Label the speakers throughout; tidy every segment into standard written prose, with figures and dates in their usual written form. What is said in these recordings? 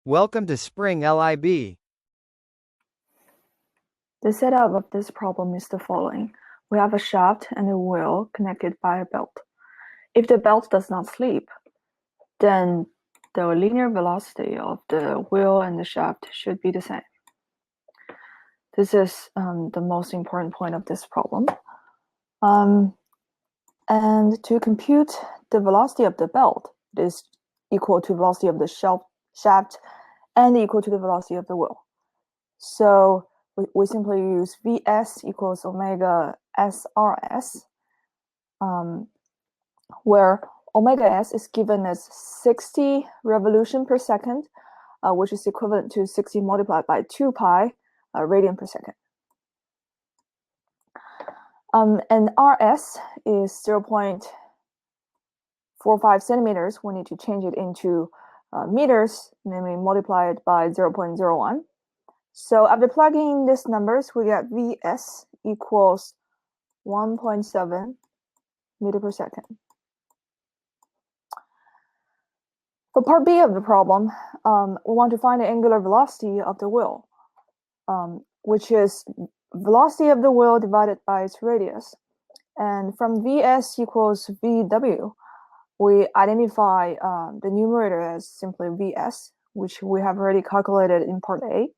Speaker 1: Welcome to Spring LIB.
Speaker 2: The setup of this problem is the following. We have a shaft and a wheel connected by a belt. If the belt does not slip, then the linear velocity of the wheel and the shaft should be the same. This is the most important point of this problem. And to compute the velocity of the belt, it is equal to velocity of the shaft and equal to the velocity of the wheel. So we simply use Vs equals omega SRS, where omega s is given as 60 revolution per second, which is equivalent to 60 multiplied by 2 pi radian per second. And Rs is 0.45 centimeters. We need to change it into meters, namely multiplied by 0.01. So after plugging in these numbers, we get Vs equals 1.7 meter per second. For part B of the problem, we want to find the angular velocity of the wheel, which is velocity of the wheel divided by its radius. And from Vs equals Vw, we identify the numerator as simply Vs, which we have already calculated in part A.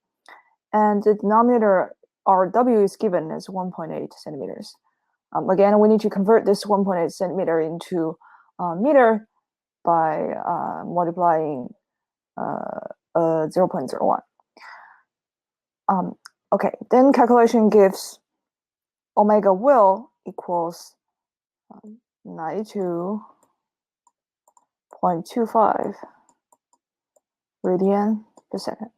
Speaker 2: And the denominator Rw is given as 1.8 centimeters. Again, we need to convert this 1.8 centimeter into meter by multiplying 0.01. Okay, then calculation gives omega wheel equals 92.25 radian per second.